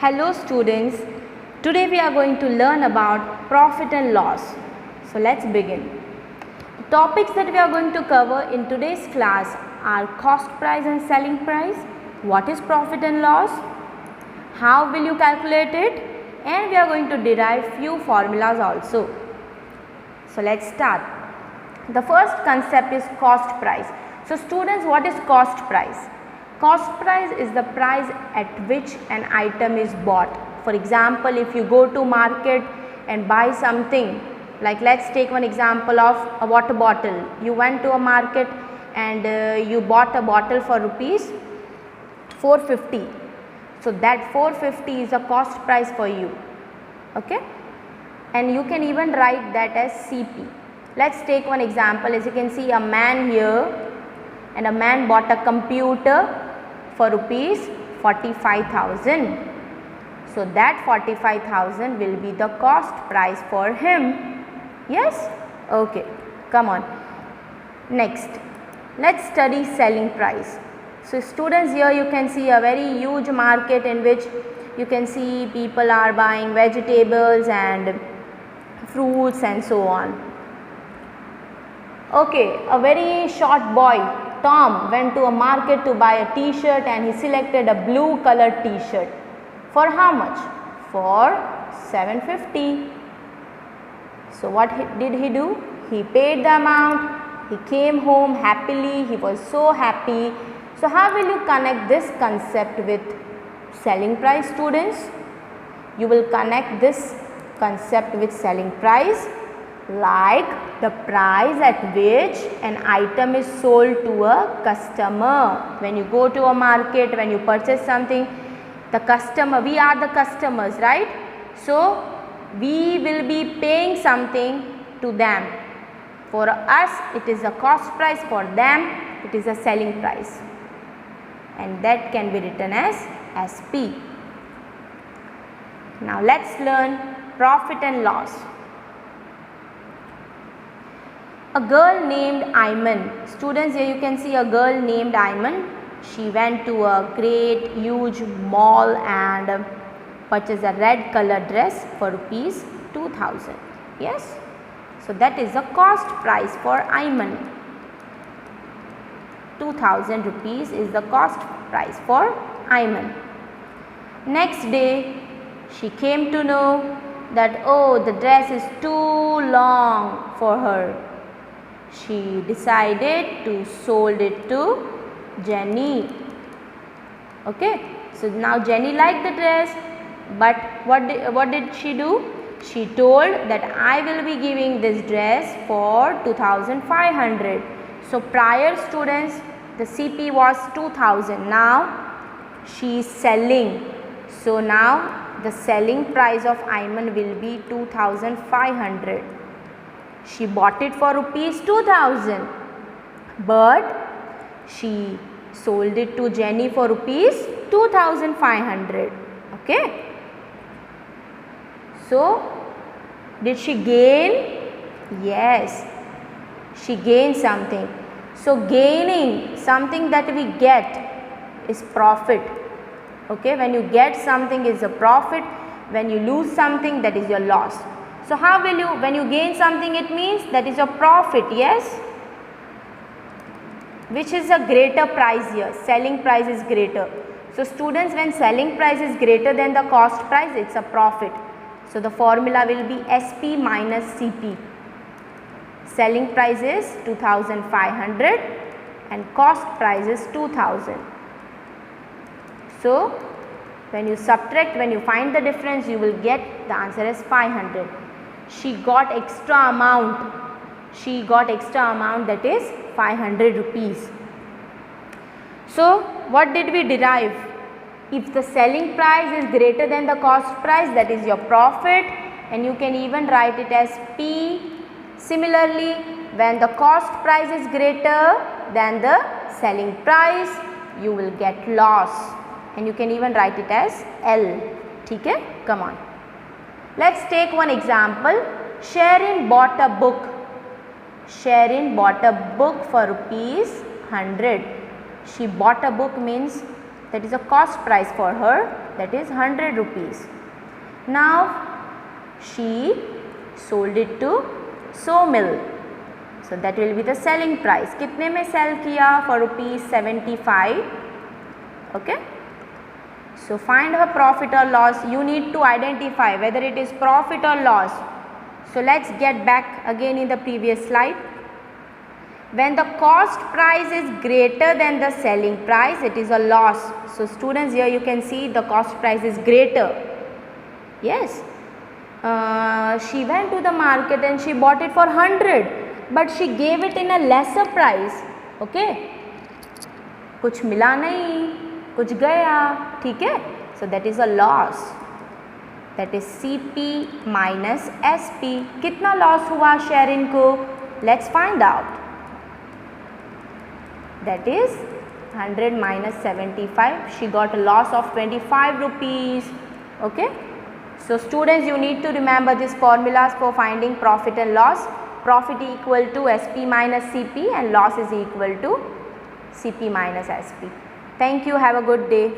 Hello students, today we are going to learn about profit and loss. So let's begin. The topics that we are going to cover in today's class are cost price and selling price, what is profit and loss, how will you calculate it, and we are going to derive few formulas also. So let's start. The first concept is cost price. So students, what is cost price? Cost price is the price at which an item is bought. For example, if you go to market and buy something, like let's take one example of a water bottle. You went to a market and you bought a bottle for rupees 450. So that 450 is a cost price for you. Okay? And you can even write that as CP. Let's take one example. As you can see, a man here, and a man bought a computer for rupees 45,000. So that 45,000 will be the cost price for him. Yes? Okay, come on. Next, let's study selling price. So students, here you can see a very huge market in which you can see people are buying vegetables and fruits and so on. Okay, a very short boy, Tom, went to a market to buy a t-shirt and he selected a blue colored t-shirt. For how much? For 750. So what did he do? He paid the amount, he came home happily, he was so happy. So how will you connect this concept with selling price, students? You will connect this concept with selling price like the price at which an item is sold to a customer. When you go to a market, when you purchase something, the customer, we are the customers, right? So we will be paying something to them. For us, it is a cost price. For them, it is a selling price. And that can be written as SP. Now let's learn profit and loss. A girl named Ayman. Students, here you can see a girl named Ayman. She went to a great huge mall and purchased a red color dress for rupees 2000. Yes? So that is the cost price for Ayman. 2000 rupees is the cost price for Ayman. Next day, she came to know that, oh, the dress is too long for her. She decided to sold it to Jenny. Okay, so now Jenny liked the dress, but what did she do? She told that I will be giving this dress for 2500. So prior, students, the CP was 2000. Now she is selling. So now the selling price of Ayman will be 2500. She bought it for rupees 2000, but she sold it to Jenny for rupees 2500. Okay. So did she gain? Yes, she gained something. So gaining something that we get is profit. Okay, when you get something is a profit, when you lose something, that is your loss. So how will you, when you gain something, it means that is your profit, yes? Which is a greater price here, selling price is greater. So students, when selling price is greater than the cost price, it's a profit. So the formula will be SP minus CP. Selling price is 2500 and cost price is 2000. So when you subtract, when you find the difference, you will get the answer as 500. She got extra amount. She got extra amount, that is 500 rupees. So what did we derive? If the selling price is greater than the cost price, that is your profit, and you can even write it as P. Similarly, when the cost price is greater than the selling price, you will get loss, and you can even write it as L. Okay? Come on. Let's take one example. Sherin bought a book. Sherin bought a book for rupees 100. She bought a book means that is a cost price for her, that is 100 rupees. Now she sold it to sawmill, so that will be the selling price. कितने में sell किया? For ₹75. Okay. So find her profit or loss. You need to identify whether it is profit or loss. So let's get back again in the previous slide. When the cost price is greater than the selling price, it is a loss. So students, here you can see the cost price is greater. Yes. She went to the market and she bought it for 100, but she gave it in a lesser price. Okay. कुछ मिला नहीं, कुछ गया, ठीक है. So that is a loss. That is CP minus SP. कितना loss हुआ शेरिन को? Let's find out. That is 100 minus 75. She got a loss of 25 rupees. Okay. So students, you need to remember these formulas for finding profit and loss. Profit equal to SP minus CP and loss is equal to CP minus SP. Thank you. Have a good day.